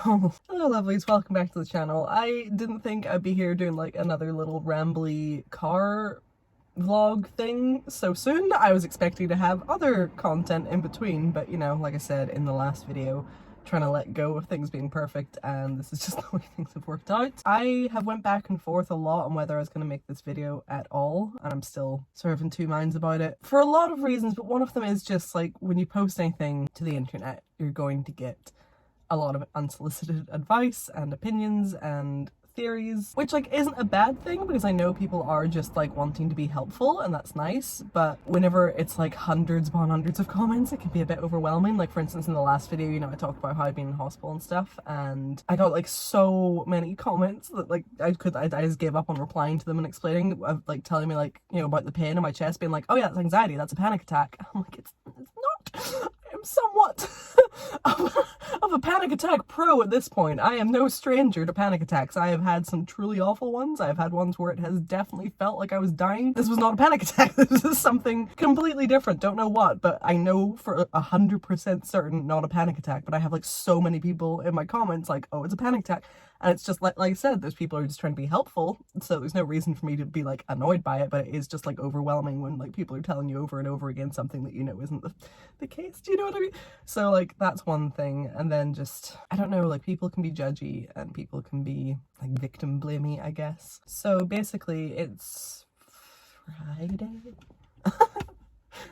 Hello lovelies, welcome back to the channel. I didn't think I'd be here doing like another little rambly car vlog thing so soon. I was expecting to have other content in between, but you know, like I said in the last video, trying to let go of things being perfect, and this is just the way things have worked out. I have went back and forth a lot on whether I was going to make this video at all, and I'm still sort of in two minds about it for a lot of reasons, but one of them is just like when you post anything to the internet, you're going to get a lot of unsolicited advice and opinions and theories, which like isn't a bad thing because I know people are just like wanting to be helpful and that's nice, but whenever it's like hundreds upon hundreds of comments, it can be a bit overwhelming. Like for instance in the last video, you know, I talked about how I've been in hospital and stuff, and I got like so many comments that like I just gave up on replying to them and explaining, like telling me like, you know, about the pain in my chest, being like, oh yeah, that's anxiety, that's a panic attack. I'm like, it's not. I'm somewhat of a panic attack pro at this point. I am no stranger to panic attacks. I have had some truly awful ones. I've had ones where it has definitely felt like I was dying. This was not a panic attack. This is something completely different. Don't know what, but I know for 100% certain not a panic attack. But I have like so many people in my comments like, oh, it's a panic attack. And it's just like I said, those people are just trying to be helpful, so there's no reason for me to be like annoyed by it, but it is just like overwhelming when like people are telling you over and over again something that you know isn't the case. Do you know what I mean? So like that's one thing. And then just, I don't know, like people can be judgy and people can be like victim blamey, I guess. So basically it's Friday. I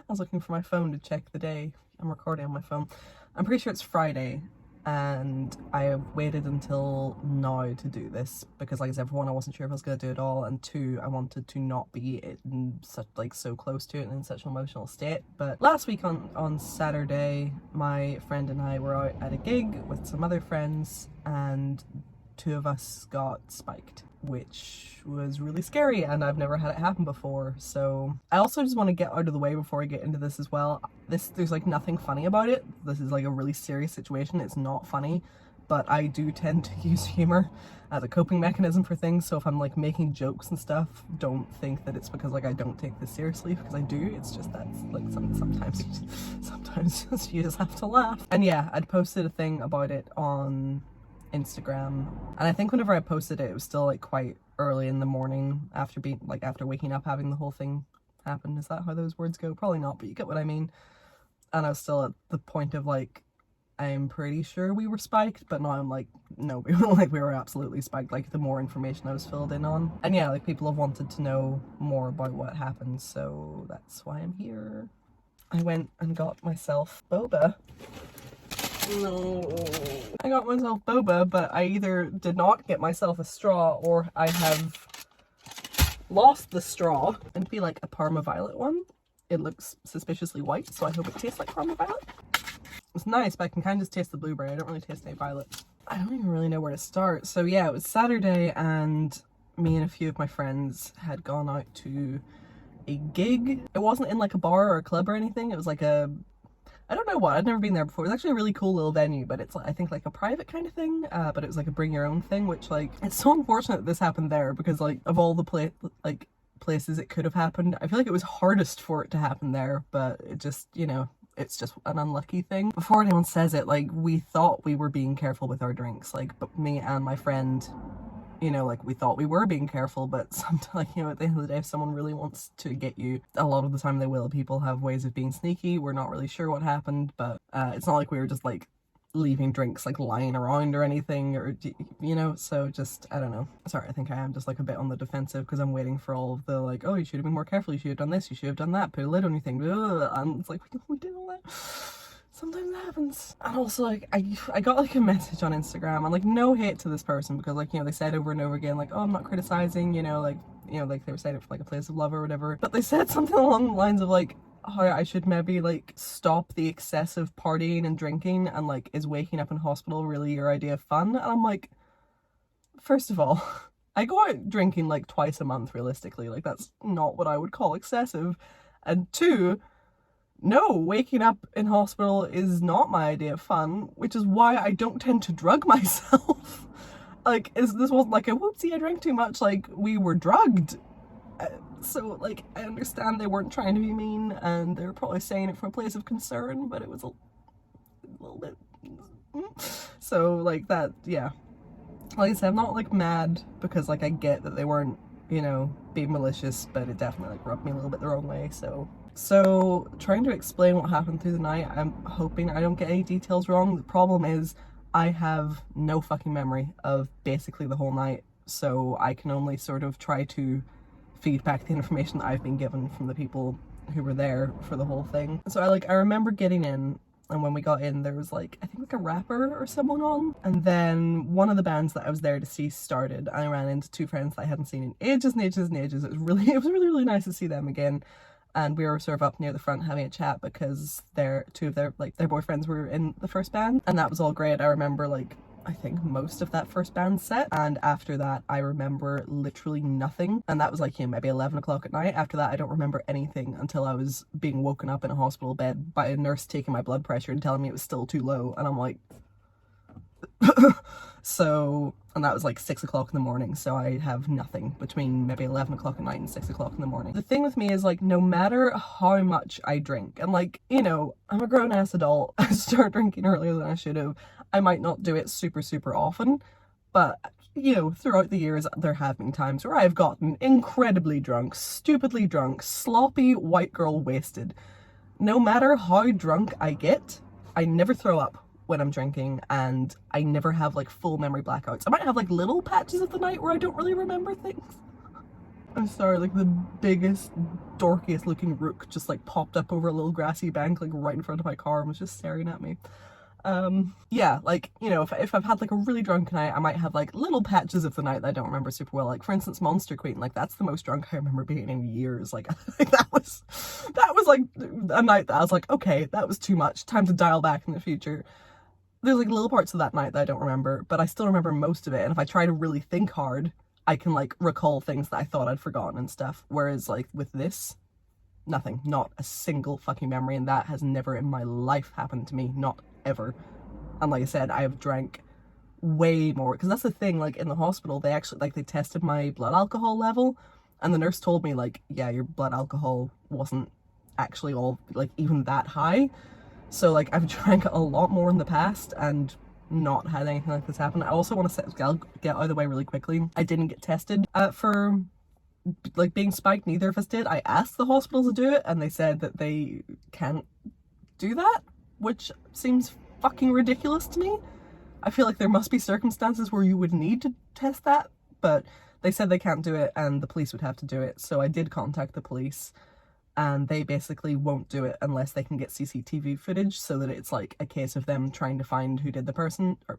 was looking for my phone to check the day. I'm recording on my phone. I'm pretty sure it's Friday. And I have waited until now to do this because, like I said, for one, I wasn't sure if I was going to do it all, and two, I wanted to not be in such like so close to it and in such an emotional state. But last week on Saturday, my friend and I were out at a gig with some other friends, and two of us got spiked, which was really scary, and I've never had it happen before. So I also just want to get out of the way before I get into this as well. There's like nothing funny about it. This is like a really serious situation. It's not funny, but I do tend to use humor as a coping mechanism for things. So if I'm like making jokes and stuff, don't think that it's because like I don't take this seriously, because I do. It's just that like sometimes you just have to laugh. And yeah, I'd posted a thing about it on Instagram, and I think whenever I posted it, it was still like quite early in the morning after waking up, having the whole thing happen. Is that how those words go? Probably not, but you get what I mean. And I was still at the point of like, I'm pretty sure we were spiked, but now I'm like, no, we were absolutely spiked. Like the more information I was filled in on, and yeah, like people have wanted to know more about what happened, so that's why I'm here. I went and got myself boba. No. I got myself boba, but I either did not get myself a straw or I have lost the straw. It'd be like a Parma Violet one. It looks suspiciously white, so I hope it tastes like Parma Violet. It's nice, but I can kind of just taste the blueberry. I don't really taste any violet. I don't even really know where to start. So yeah, it was Saturday and me and a few of my friends had gone out to a gig. It wasn't in like a bar or a club or anything. It was like I don't know what, I'd never been there before. It was actually a really cool little venue, but it's I think like a private kind of thing, but it was like a bring your own thing, which like, it's so unfortunate that this happened there because like of all the places it could have happened, I feel like it was hardest for it to happen there, but it just, you know, it's just an unlucky thing. Before anyone says it, like we thought we were being careful with our drinks, like but me and my friend, you know, like we thought we were being careful, but sometimes, like, you know, at the end of the day, if someone really wants to get you, a lot of the time they will. People have ways of being sneaky. We're not really sure what happened, but it's not like we were just like leaving drinks like lying around or anything, or you know, so just, I don't know. Sorry, I think I am just like a bit on the defensive because I'm waiting for all of the like, oh, you should have been more careful, you should have done this, you should have done that, put a lid on your thing, and it's like, we did all that. Sometimes that happens. And also like I got like a message on Instagram, and like no hate to this person because like, you know, they said over and over again like, oh, I'm not criticizing, you know, like they were saying it for like a place of love or whatever, but they said something along the lines of like how I should maybe like stop the excessive partying and drinking, and like, is waking up in hospital really your idea of fun? And I'm like, first of all, I go out drinking like twice a month realistically, like that's not what I would call excessive. And two, no, waking up in hospital is not my idea of fun, which is why I don't tend to drug myself. Like, this wasn't like a whoopsie, I drank too much, like, we were drugged. So, like, I understand they weren't trying to be mean, and they were probably saying it from a place of concern, but it was a little bit So like that, yeah. Like I said, I'm not like mad because like I get that they weren't, you know, being malicious, but it definitely like rubbed me a little bit the wrong way. So trying to explain what happened through the night, I'm hoping I don't get any details wrong. The problem is I have no fucking memory of basically the whole night, so I can only sort of try to feed back the information that I've been given from the people who were there for the whole thing. So I remember getting in, and when we got in there was like, I think like a rapper or someone on, and then one of the bands that I was there to see started. I ran into two friends that I hadn't seen in ages and ages and ages. It was really nice to see them again. And we were sort of up near the front having a chat because two of their boyfriends were in the first band, and that was all great. I remember like, I think most of that first band set, and after that I remember literally nothing, and that was like, you know, maybe 11 o'clock at night. After that I don't remember anything until I was being woken up in a hospital bed by a nurse taking my blood pressure and telling me it was still too low, and I'm like so, and that was like 6 o'clock in the morning, so I have nothing between maybe 11 o'clock at night and 6 o'clock in the morning. The thing with me is like, no matter how much I drink, and like, you know, I'm a grown-ass adult, I start drinking earlier than I should have. I might not do it super often, but you know, throughout the years there have been times where I've gotten incredibly drunk, stupidly drunk, sloppy white girl wasted. No matter how drunk I get, I never throw up when I'm drinking, and I never have like full memory blackouts. I might have like little patches of the night where I don't really remember things. I'm sorry, like the biggest, dorkiest looking rook just like popped up over a little grassy bank like right in front of my car and was just staring at me. Yeah, like, you know, if I've had like a really drunk night, I might have like little patches of the night that I don't remember super well. Like for instance, Monster Queen, like that's the most drunk I remember being in years. Like that was like a night that I was like, okay, that was too much, time to dial back in the future. There's like little parts of that night that I don't remember, but I still remember most of it, and if I try to really think hard, I can like recall things that I thought I'd forgotten and stuff. Whereas like with this, nothing, not a single fucking memory, and that has never in my life happened to me, not ever. And like I said, I have drank way more, because that's the thing, like in the hospital they actually like they tested my blood alcohol level, and the nurse told me like, yeah, your blood alcohol wasn't actually all like even that high. So like I've drank a lot more in the past and not had anything like this happen. I also want to get out of the way really quickly. I didn't get tested for like being spiked, neither of us did. I asked the hospital to do it and they said that they can't do that, which seems fucking ridiculous to me. I feel like there must be circumstances where you would need to test that, but they said they can't do it and the police would have to do it. So I did contact the police, and they basically won't do it unless they can get CCTV footage, so that it's like a case of them trying to find who did the person, or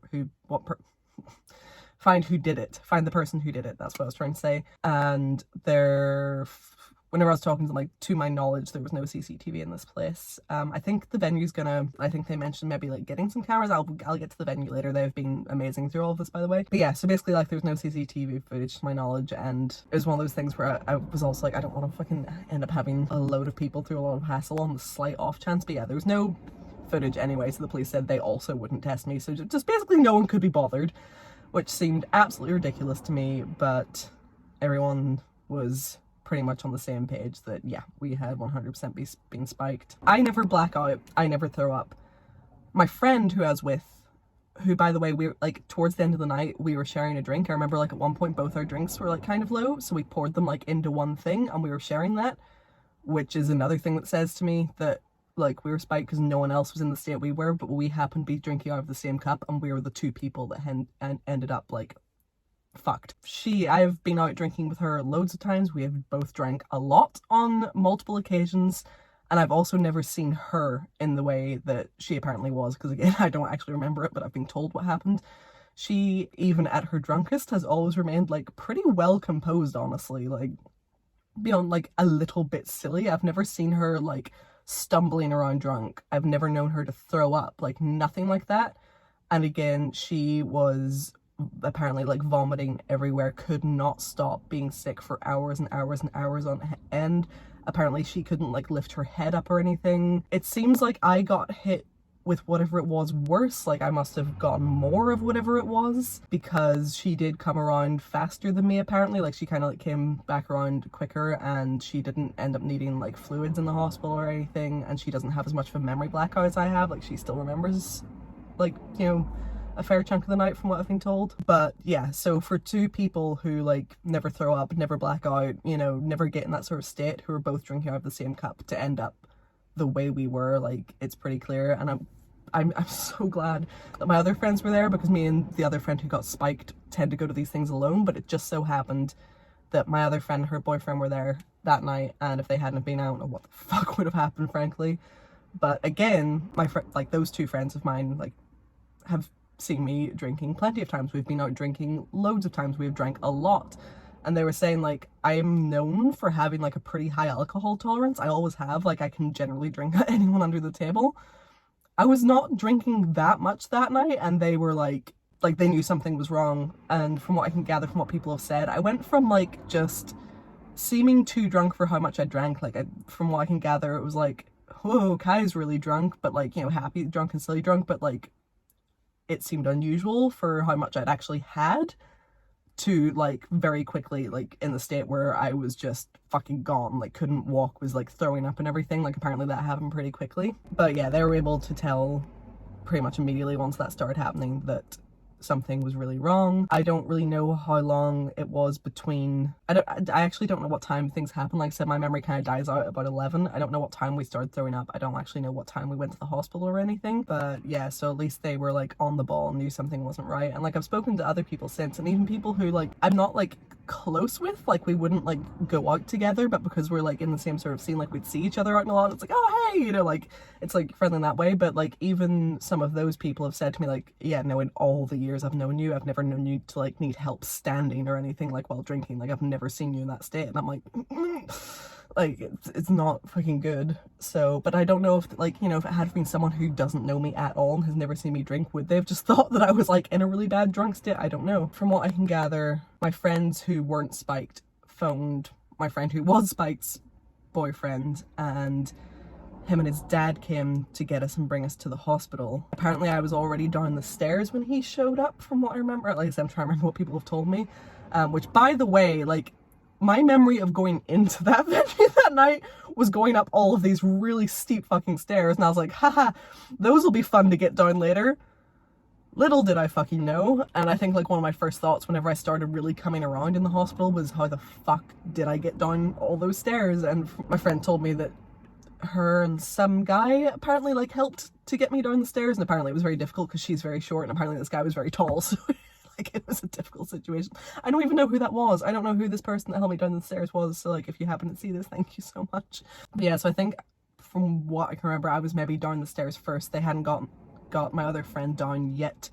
find the person who did it, that's what I was trying to say. And whenever I was talking to them, like, to my knowledge, there was no CCTV in this place. I think the venue's I think they mentioned maybe like getting some cameras. I'll get to the venue later. They've been amazing through all of this, by the way. But yeah, so basically like there's no CCTV footage to my knowledge, and it was one of those things where I was also like, I don't want to fucking end up having a load of people through a lot of hassle on the slight off chance. But yeah, there was no footage anyway, so the police said they also wouldn't test me, so just basically no one could be bothered, which seemed absolutely ridiculous to me. But everyone was pretty much on the same page that, yeah, we had 100% been spiked. I never black out, I never throw up. My friend who I was with, who, by the way, we were like, towards the end of the night, we were sharing a drink. I remember like at one point both our drinks were like kind of low, so we poured them like into one thing and we were sharing that, which is another thing that says to me that like we were spiked because no one else was in the state we were, but we happened to be drinking out of the same cup, and we were the two people that ended up like fucked. I've been out drinking with her loads of times. We have both drank a lot on multiple occasions, and I've also never seen her in the way that she apparently was, because again, I don't actually remember it, but I've been told what happened. She, even at her drunkest, has always remained like pretty well composed, honestly, like beyond like a little bit silly. I've never seen her like stumbling around drunk. I've never known her to throw up, like nothing like that. And again, she was apparently like vomiting everywhere, could not stop, being sick for hours and hours and hours on end. Apparently she couldn't like lift her head up or anything. It seems like I got hit with whatever it was worse, like I must have gotten more of whatever it was, because she did come around faster than me apparently. Like she kind of like came back around quicker, and she didn't end up needing like fluids in the hospital or anything, and she doesn't have as much of a memory blackout as I have. Like she still remembers like, you know, a fair chunk of the night from what I've been told. But yeah, so for two people who like never throw up, never black out, you know, never get in that sort of state, who are both drinking out of the same cup, to end up the way we were, like, it's pretty clear. And I'm so glad that my other friends were there, because me and the other friend who got spiked tend to go to these things alone. But it just so happened that my other friend, her boyfriend, were there that night, and if they hadn't been, I don't know what the fuck would have happened, frankly. But again, my friend, like, those two friends of mine, like, have seen me drinking plenty of times. We've been out drinking loads of times. We've drank a lot. And they were saying, like, I am known for having, like, a pretty high alcohol tolerance. I always have. Like, I can generally drink anyone under the table. I was not drinking that much that night, and they were like they knew something was wrong. And from what I can gather from what people have said, I went from, like, just seeming too drunk for how much I drank. Like, from what I can gather, it was like, whoa, Kai's really drunk, but, like, you know, happy drunk and silly drunk, but, like, it seemed unusual for how much I'd actually had, to, like, very quickly, like, in the state where I was just fucking gone, like, couldn't walk, was, like, throwing up and everything. Like, apparently that happened pretty quickly. But yeah, they were able to tell pretty much immediately once that started happening that something was really wrong. I don't really know how long it was between, I actually don't know what time things happened. Like I said, my memory kind of dies out at about 11. I don't know what time we started throwing up. I don't actually know what time we went to the hospital or anything. But yeah, so at least they were, like, on the ball and knew something wasn't right. And, like, I've spoken to other people since, and even people who, like, I'm not, like, close with, like, we wouldn't, like, go out together, but because we're, like, in the same sort of scene, like, we'd see each other out in a lot. It's like, oh, hey, you know, like, it's, like, friendly in that way. But, like, even some of those people have said to me, like, yeah, no, in all the years I've known you, I've never known you to, like, need help standing or anything, like, while drinking. Like, I've never seen you in that state. And I'm like, like, it's not fucking good. So, but I don't know if, like, you know, if it had been someone who doesn't know me at all and has never seen me drink, would they have just thought that I was, like, in a really bad drunk state? I don't know. From what I can gather, my friends who weren't spiked phoned my friend who was spiked's boyfriend, and him and his dad came to get us and bring us to the hospital. Apparently I was already down the stairs when he showed up, from what I remember. Like I said, I'm trying to remember what people have told me. Which, by the way, like, my memory of going into that venue that night was going up all of these really steep fucking stairs, and I was like, haha, those will be fun to get down later. Little did I fucking know. And I think, like, one of my first thoughts whenever I started really coming around in the hospital was, how the fuck did I get down all those stairs? And my friend told me that her and some guy apparently, like, helped to get me down the stairs, and apparently it was very difficult because she's very short, and apparently this guy was very tall, so like, it was a difficult situation. I don't even know who that was. I don't know who this person that helped me down the stairs was, so, like, if you happen to see this, thank you so much. But yeah, so I think from what I can remember, I was maybe down the stairs first. They hadn't got my other friend down yet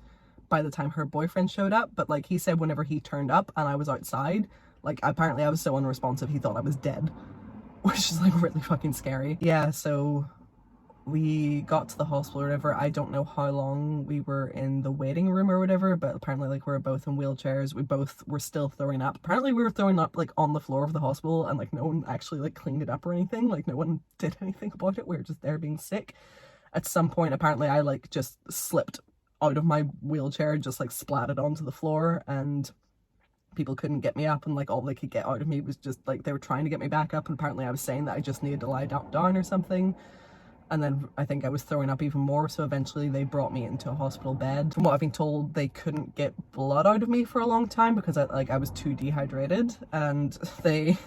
by the time her boyfriend showed up, but, like, he said whenever he turned up and I was outside, like, apparently I was so unresponsive he thought I was dead, which is, like, really fucking scary. Yeah, so we got to the hospital or whatever. I don't know how long we were in the waiting room or whatever, but apparently, like, we were both in wheelchairs. We both were still throwing up. Apparently we were throwing up, like, on the floor of the hospital, and, like, no one actually, like, cleaned it up or anything. Like, no one did anything about it. We were just there being sick. At some point, apparently, I, like, just slipped out of my wheelchair, just, like, splatted onto the floor, and people couldn't get me up, and, like, all they could get out of me was just, like, they were trying to get me back up, and apparently I was saying that I just needed to lie down or something. And then I think I was throwing up even more, so eventually they brought me into a hospital bed. From what I've been told, they couldn't get blood out of me for a long time because I was too dehydrated, and they...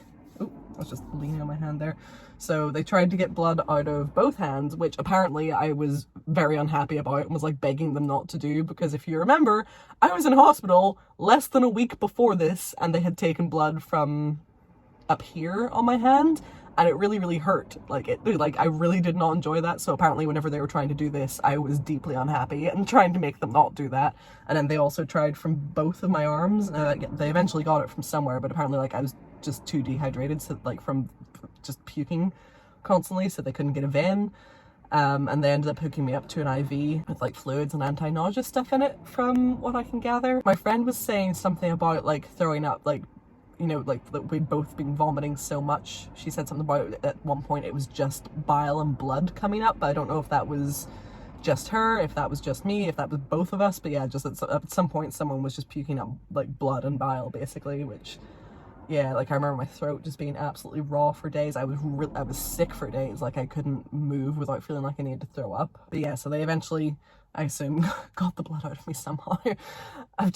Oh, I was just leaning on my hand there. So they tried to get blood out of both hands, which apparently I was very unhappy about and was, like, begging them not to do, because if you remember, I was in hospital less than a week before this, and they had taken blood from up here on my hand, and it really, really hurt. Like, I really did not enjoy that. So apparently whenever they were trying to do this, I was deeply unhappy and trying to make them not do that. And then they also tried from both of my arms. They eventually got it from somewhere, but apparently, like, I was just too dehydrated, so, like, from just puking constantly, so they couldn't get a vein. And they ended up hooking me up to an IV with, like, fluids and anti-nausea stuff in it, from what I can gather. My friend was saying something about, like, throwing up, like, you know, like, that we'd both been vomiting so much. She said something about, at one point, it was just bile and blood coming up, but I don't know if that was just her, if that was just me, if that was both of us. But yeah, just at some point someone was just puking up, like, blood and bile, basically, which yeah, like I remember my throat just being absolutely raw for days. I was sick for days. Like I couldn't move without feeling like I needed to throw up. But yeah, so they eventually, I assume, got the blood out of me somehow.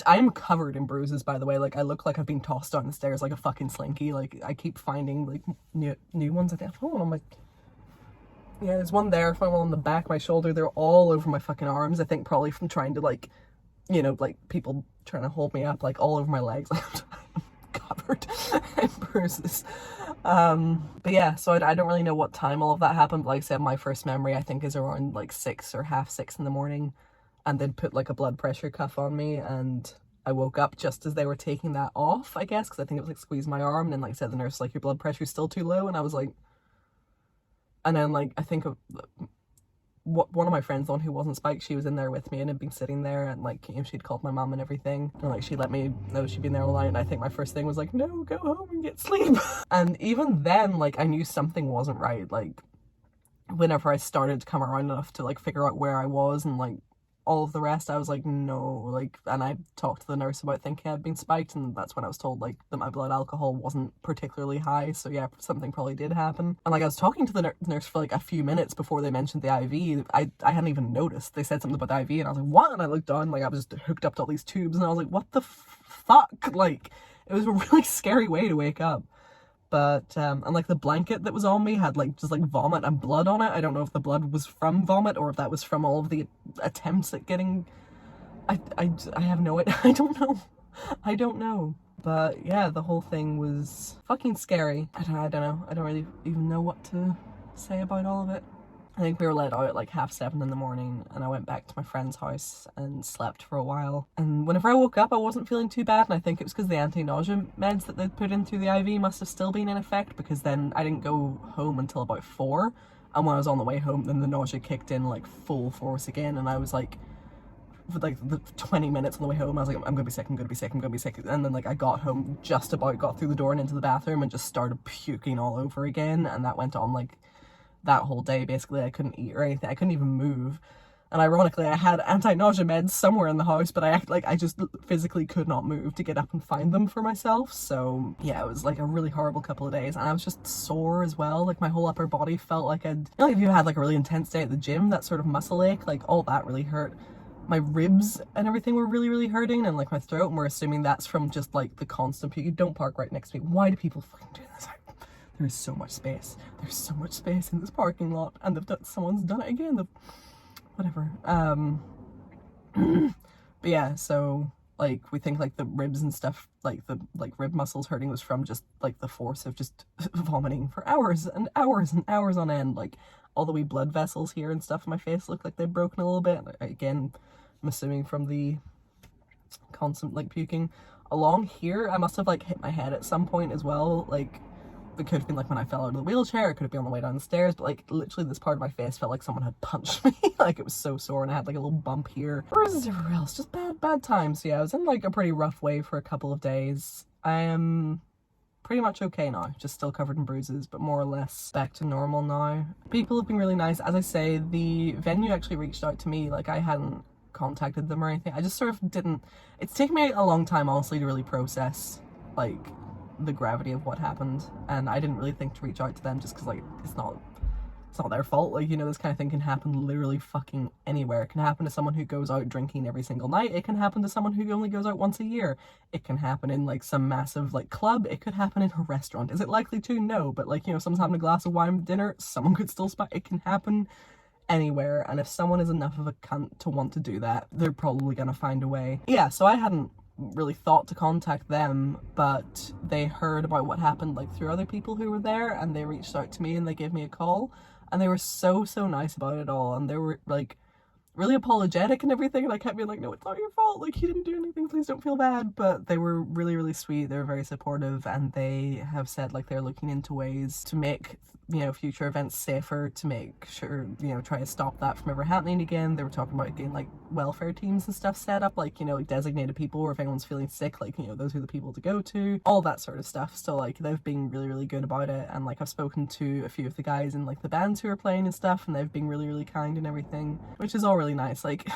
I'm covered in bruises, by the way. Like I look like I've been tossed down the stairs like a fucking slinky. Like I keep finding like new ones. I think I found one on my, yeah, there's one there. I found one on the back of my shoulder. They're all over my fucking arms. I think probably from trying to like, you know, like people trying to hold me up, like all over my legs. Like I'm covered in bruises. But yeah, so I don't really know what time all of that happened. But like I said, my first memory I think is around like 6 or half 6 in the morning, and they'd put like a blood pressure cuff on me, and I woke up just as they were taking that off, I guess, because I think it was like squeeze my arm, and then like I said, the nurse like, your blood pressure's still too low, and I was like, and then like I think one of my friends, the one who wasn't spiked, she was in there with me and had been sitting there, and like, you know, she'd called my mum and everything, and like she let me know she'd been there all night, and I think my first thing was like, no, go home and get sleep. And even then, like, I knew something wasn't right. Like whenever I started to come around enough to like figure out where I was and like all of the rest, I was like, no, like, and I talked to the nurse about thinking I'd been spiked, and that's when I was told like that my blood alcohol wasn't particularly high, so yeah, something probably did happen. And like I was talking to the nurse for like a few minutes before they mentioned the IV. I hadn't even noticed. They said something about the IV, and I was like, what? And I looked down, like I was just hooked up to all these tubes, and I was like, what the fuck? Like, it was a really scary way to wake up. But and like the blanket that was on me had like just like vomit and blood on it. I don't know if the blood was from vomit or if that was from all of the attempts at getting, I have no idea. I don't know. But yeah, the whole thing was fucking scary. I don't know. I don't really even know what to say about all of it. I think we were let out at like 7:30 in the morning, and I went back to my friend's house and slept for a while. And whenever I woke up, I wasn't feeling too bad, and I think it was because the anti-nausea meds that they'd put in through the IV must have still been in effect, because then I didn't go home until about 4, and when I was on the way home, then the nausea kicked in like full force again, and I was like, for like the 20 minutes on the way home, I was like, I'm gonna be sick, I'm gonna be sick, I'm gonna be sick. And then like I got home, just about got through the door and into the bathroom, and just started puking all over again, and that went on like that whole day. Basically, I couldn't eat or anything. I couldn't even move. And ironically, I had anti-nausea meds somewhere in the house, but I just physically could not move to get up and find them for myself. So yeah, it was like a really horrible couple of days, and I was just sore as well. Like my whole upper body felt like you know, like if you had like a really intense day at the gym, that sort of muscle ache, like all that really hurt. My ribs and everything were really hurting, and like my throat, and we're assuming that's from just like the constant puke. Don't park right next to me. Why do people fucking do this? There's so much space. There's so much space in this parking lot, and someone's done it again. Whatever. But yeah, so like we think like the ribs and stuff, like the rib muscles hurting was from just like the force of just vomiting for hours and hours and hours on end. Like all the wee blood vessels here and stuff in my face looked like they'd broken a little bit. Again, I'm assuming from the constant like puking. Along here, I must have like hit my head at some point as well. Like it could have been like when I fell out of the wheelchair, it could have been on the way down the stairs, but like literally this part of my face felt like someone had punched me. Like it was so sore, and I had like a little bump here. Bruises everywhere else, just bad times. So yeah, I was in like a pretty rough way for a couple of days. I am pretty much okay now, just still covered in bruises, but more or less back to normal now. People have been really nice. As I say, the venue actually reached out to me. Like I hadn't contacted them or anything. I just sort of didn't. It's taken me a long time, honestly, to really process like the gravity of what happened, and I didn't really think to reach out to them just because like it's not their fault. Like, you know, this kind of thing can happen literally fucking anywhere. It can happen to someone who goes out drinking every single night. It can happen to someone who only goes out once a year. It can happen in like some massive like club. It could happen in a restaurant. Is it likely to? No, but like, you know, someone's having a glass of wine with dinner, someone could still spike. It can happen anywhere, and if someone is enough of a cunt to want to do that, they're probably gonna find a way. Yeah, so I hadn't really thought to contact them, but they heard about what happened like through other people who were there, and they reached out to me and they gave me a call, and they were so nice about it all, and they were like really apologetic and everything, and I kept being like, no, it's not your fault, like you didn't do anything, please don't feel bad. But they were really sweet. They were very supportive, and they have said like they're looking into ways to make, you know, future events safer, to make sure, you know, try to stop that from ever happening again. They were talking about getting like welfare teams and stuff set up, like, you know, like designated people, or if anyone's feeling sick, like, you know, those are the people to go to, all that sort of stuff. So like they've been really good about it, and like I've spoken to a few of the guys in like the bands who are playing and stuff, and they've been really kind and everything, which is all really nice. Like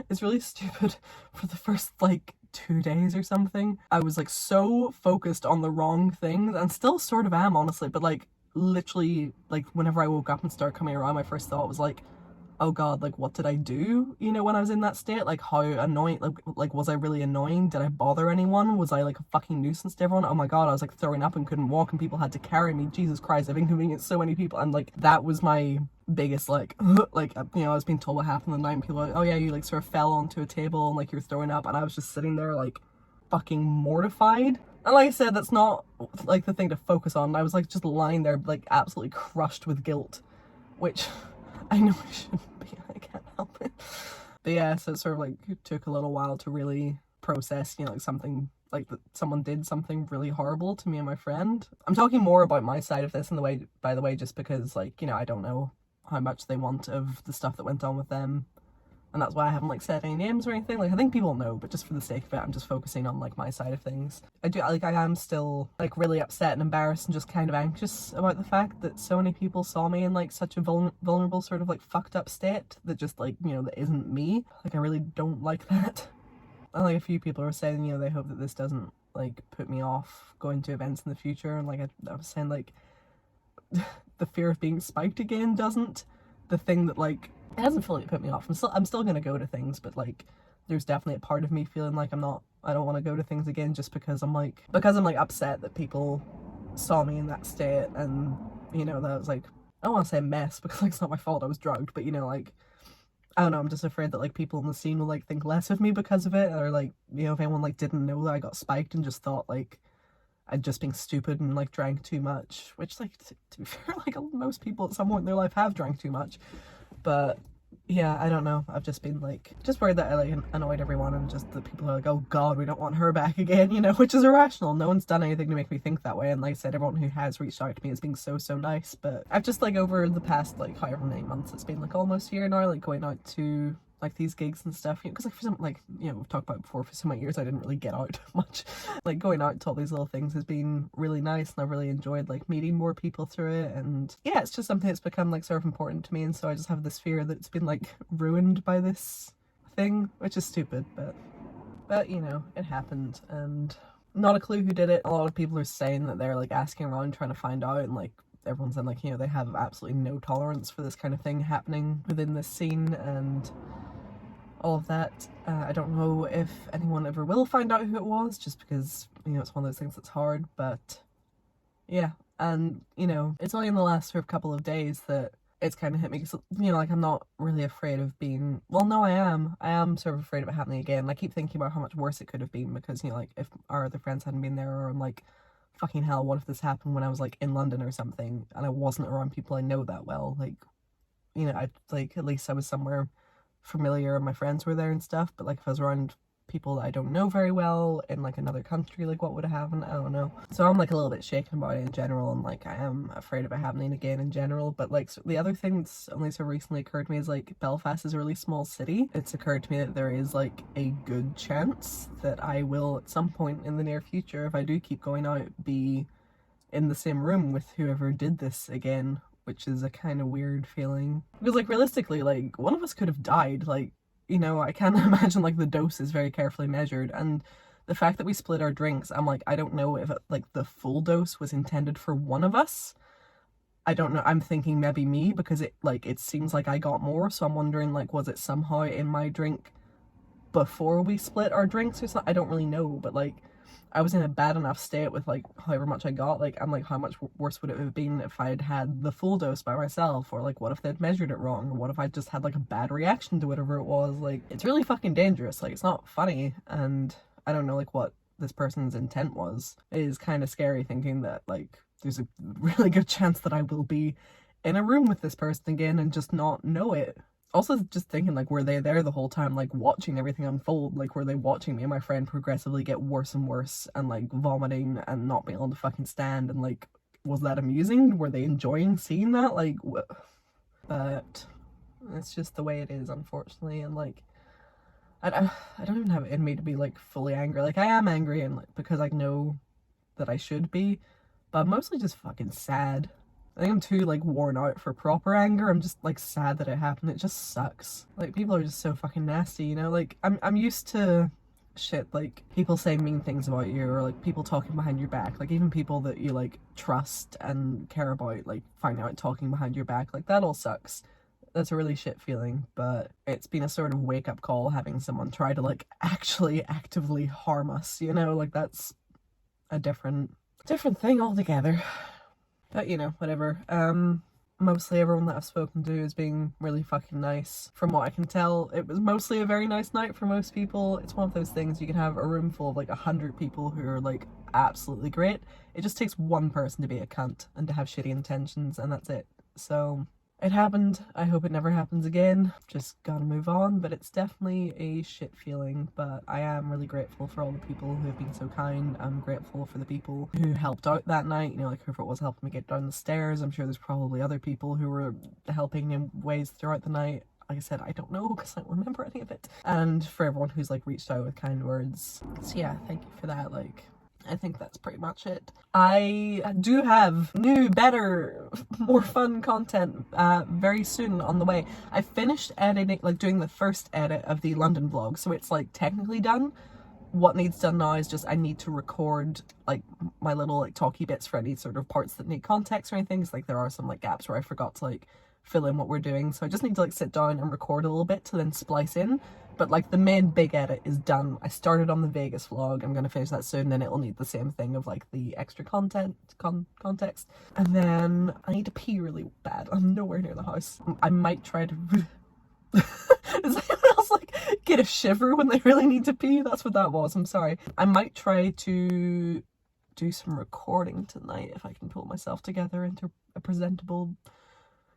it's really stupid. For the first like 2 days or something. I was like so focused on the wrong things, and still sort of am, honestly, but like literally, like whenever I woke up and started coming around, my first thought was like, oh god, like what did I do, you know, when I was in that state? Like how annoying, like was I really annoying? Did I bother anyone? Was I like a fucking nuisance to everyone? Oh my god, I was like throwing up and couldn't walk and people had to carry me. Jesus Christ, I've inconvenienced so many people. And like that was my biggest like like, you know, I was being told what happened the night and people were like, oh yeah, you like sort of fell onto a table and like you're throwing up, and I was just sitting there like fucking mortified. And like I said, that's not like the thing to focus on. I was like just lying there like absolutely crushed with guilt, which I know I shouldn't be, I can't help it. But yeah, so it sort of like took a little while to really process, you know, like something like that someone did something really horrible to me and my friend. I'm talking more about my side of this in the way, by the way, just because like, you know, I don't know how much they want of the stuff that went on with them. And that's why I haven't like said any names or anything. Like I think people know, but just for the sake of it, I'm just focusing on like my side of things. I am still like really upset and embarrassed and just kind of anxious about the fact that so many people saw me in like such a vulnerable sort of like fucked up state that just like, you know, that isn't me. Like I really don't like that. And like a few people are saying, you know, they hope that this doesn't like put me off going to events in the future. And like I was saying, like the fear of being spiked again doesn't. The thing that like, it hasn't fully put me off. I'm still gonna go to things, but like there's definitely a part of me feeling like I don't want to go to things again just because I'm like upset that people saw me in that state. And you know, that was like, I don't want to say mess because like it's not my fault, I was drugged, but you know, like I don't know, I'm just afraid that like people in the scene will like think less of me because of it, or like, you know, if anyone like didn't know that I got spiked and just thought like I'd just been stupid and like drank too much, which like to be fair, like most people at some point in their life have drank too much. But yeah, I don't know, I've just been like just worried that I like annoyed everyone, and just that people are like, oh god, we don't want her back again, you know, which is irrational. No one's done anything to make me think that way, and like I said, everyone who has reached out to me has been so nice. But I've just like over the past like however many months, it's been like almost a year now, like going out to like these gigs and stuff, you know, because like for some, like, you know, we've talked about before, for so many years I didn't really get out much. Like going out to all these little things has been really nice, and I've really enjoyed like meeting more people through it. And yeah, it's just something that's become like sort of important to me, and so I just have this fear that it's been like ruined by this thing, which is stupid, but you know, it happened, and not a clue who did it. A lot of people are saying that they're like asking around trying to find out, and like everyone's saying like, you know, they have absolutely no tolerance for this kind of thing happening within this scene and all of that. I don't know if anyone ever will find out who it was, just because, you know, it's one of those things that's hard. But yeah, and you know, it's only in the last sort of couple of days that it's kind of hit me, because, you know, like I'm not really afraid of being, well no, I am sort of afraid of it happening again. I keep thinking about how much worse it could have been, because, you know, like if our other friends hadn't been there, or I'm like, fucking hell, what if this happened when I was like in London or something and I wasn't around people I know that well? Like, you know, I'd like, at least I was somewhere familiar and my friends were there and stuff. But like if I was around people that I don't know very well in like another country, like what would have happened? I don't know. So I'm like a little bit shaken about it in general, and like I am afraid of it happening again in general. But like, so the other thing that's only so recently occurred to me is like Belfast is a really small city. It's occurred to me that there is like a good chance that I will at some point in the near future, if I do keep going out, be in the same room with whoever did this again, which is a kind of weird feeling, because like realistically, like one of us could have died. Like, you know, I can't imagine like the dose is very carefully measured, and the fact that we split our drinks, I'm like, I don't know if it, like the full dose was intended for one of us. I don't know, I'm thinking maybe me, because it like, it seems like I got more, so I'm wondering like, was it somehow in my drink before we split our drinks or something? I don't really know, but like I was in a bad enough state with like however much I got. Like I'm like, how much worse would it have been if I had had the full dose by myself? Or like, what if they'd measured it wrong? Or what if I just had like a bad reaction to whatever it was? Like, it's really fucking dangerous. Like, it's not funny, and I don't know like what this person's intent was. It is kind of scary thinking that like there's a really good chance that I will be in a room with this person again and just not know it. Also just thinking like, were they there the whole time, like watching everything unfold? Like, were they watching me and my friend progressively get worse and worse and like vomiting and not being able to fucking stand? And like, was that amusing? Were they enjoying seeing that? Like, but it's just the way it is, unfortunately. And like, I don't even have it in me to be like fully angry. Like I am angry, and like because I know that I should be, but I'm mostly just fucking sad. I think I'm too like worn out for proper anger. I'm just like sad that it happened. It just sucks. Like people are just so fucking nasty, you know? Like I'm used to shit, like people say mean things about you, or like people talking behind your back, like even people that you like trust and care about, like finding out talking behind your back, like that all sucks. That's a really shit feeling, but it's been a sort of wake-up call having someone try to like actually actively harm us, you know, like that's a different thing altogether. But you know, whatever. Mostly everyone that I've spoken to is being really fucking nice. From what I can tell, it was mostly a very nice night for most people. It's one of those things, you can have a room full of like 100 people who are like absolutely great. It just takes one person to be a cunt and to have shitty intentions, and that's it. So it happened. I hope it never happens again. Just gotta move on, but it's definitely a shit feeling. But I am really grateful for all the people who have been so kind. I'm grateful for the people who helped out that night, you know, like whoever it was helping me get down the stairs. I'm sure there's probably other people who were helping in ways throughout the night. Like I said, I don't know because I don't remember any of it. And for everyone who's like reached out with kind words. So yeah, thank you for that. Like, I think that's pretty much it. I do have new, better, more fun content very soon on the way. I finished editing, like doing the first edit of the London vlog, so it's like technically done. What needs done now is just I need to record like my little like talky bits for any sort of parts that need context or anything. Cause like there are some like gaps where I forgot to like fill in what we're doing, so I just need to like sit down and record a little bit to then splice in. But like the main big edit is done. I started on the Vegas vlog. I'm gonna finish that soon, then it'll need the same thing of like the extra context. And then I need to pee really bad. I'm nowhere near the house. I might try to does anyone else like get a shiver when they really need to pee? That's what that was. I'm sorry. I might try to do some recording tonight if I can pull myself together into a presentable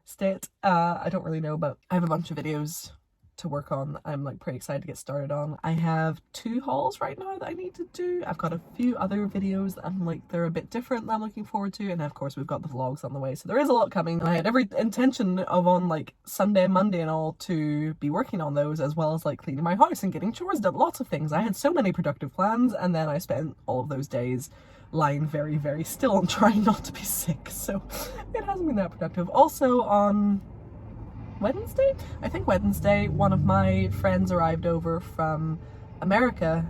state. I don't really know, but I have a bunch of videos to work on. I'm like pretty excited to get started on. I have 2 hauls right now that I need to do. I've got a few other videos that I'm like, they're a bit different that I'm looking forward to, and of course we've got the vlogs on the way, so there is a lot coming. And I had every intention of on like Sunday, Monday and all to be working on those, as well as like cleaning my house and getting chores done, lots of things. I had so many productive plans, and then I spent all of those days lying very, very still and trying not to be sick, so it hasn't been that productive. Also on Wednesday? I think Wednesday, one of my friends arrived over from America.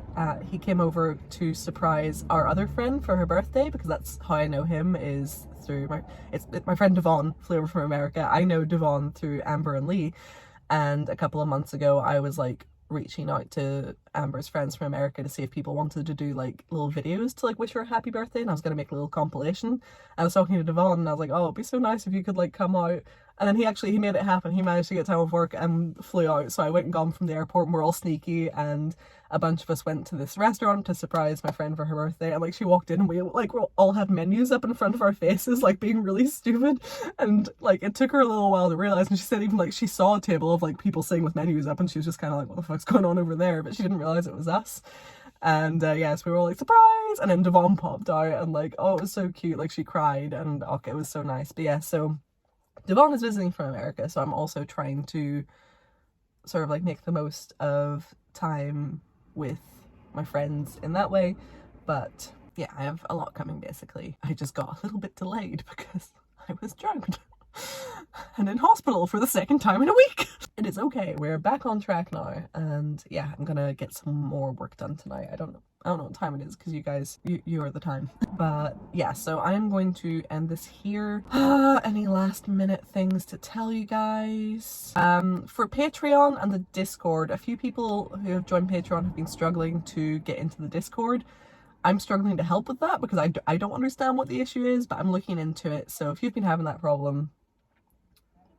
He came over to surprise our other friend for her birthday, because that's how I know him, is through my friend Devon flew over from America. I know Devon through Amber and Lee, and a couple of months ago I was like reaching out to Amber's friends from America to see if people wanted to do like little videos to like wish her a happy birthday, and I was gonna make a little compilation. I was talking to Devon and I was like, oh, it'd be so nice if you could like come out. And then he made it happen. He managed to get time off work and flew out. So I went and got him from the airport, and we're all sneaky, and a bunch of us went to this restaurant to surprise my friend for her birthday. And like she walked in and we like all had menus up in front of our faces, like being really stupid. And like it took her a little while to realize, and she said even like she saw a table of like people sitting with menus up, and she was just kind of like, what the fuck's going on over there? But she didn't realize it was us. And yes, we were all like, surprise! And then Devon popped out, and like, oh, it was so cute. Like she cried, and okay, it was so nice. But yeah, so Devon is visiting from America, so I'm also trying to sort of like make the most of time with my friends in that way. But yeah, I have a lot coming basically. I just got a little bit delayed because I was drowned and in hospital for the 2nd time in a week. It is okay, we're back on track now, and yeah, I'm gonna get some more work done tonight. I don't know what time it is, because you guys, you are the time. But yeah, so I'm going to end this here. Any last minute things to tell you guys? For Patreon and the Discord, a few people who have joined Patreon have been struggling to get into the Discord. I'm struggling to help with that because I don't understand what the issue is, but I'm looking into it. So if you've been having that problem,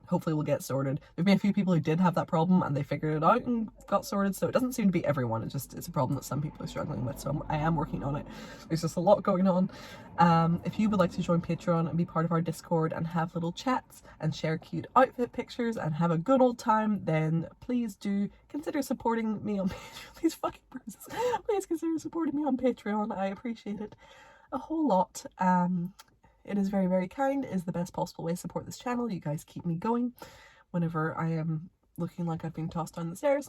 hopefully we'll get sorted. There've been a few people who did have that problem and they figured it out and got sorted, so it doesn't seem to be everyone. It's a problem that some people are struggling with, so I am working on it. There's just a lot going on. If you would like to join Patreon and be part of our Discord and have little chats and share cute outfit pictures and have a good old time, then please do consider supporting me on Patreon. These fucking bruises. Please consider supporting me on Patreon. I appreciate it a whole lot. It is very, very kind. It is the best possible way to support this channel. You guys keep me going whenever I am looking like I've been tossed down the stairs.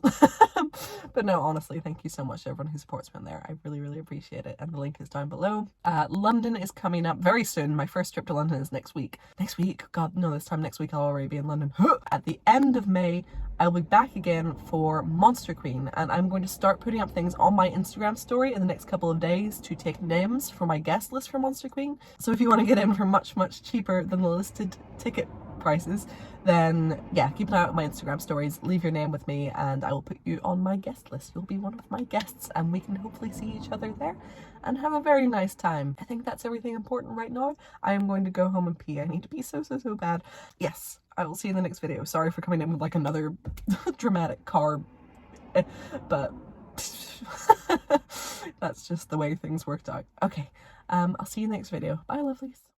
But no, honestly, thank you so much to everyone who supports me on there. I really, really appreciate it. And the link is down below. London is coming up very soon. My first trip to London is next week. Next week? God, no, this time next week I'll already be in London. At the end of May, I'll be back again for Monster Queen, and I'm going to start putting up things on my Instagram story in the next couple of days to take names for my guest list for Monster Queen. So if you want to get in for much, much cheaper than the listed ticket prices, then yeah, keep an eye out on my Instagram stories, leave your name with me, and I will put you on my guest list. You'll be one of my guests, and we can hopefully see each other there and have a very nice time. I think that's everything important right now. I am going to go home and pee. I need to pee so bad. Yes, I will see you in the next video. Sorry for coming in with like another dramatic car, but that's just the way things worked out. Okay, I'll see you in the next video. Bye, lovelies.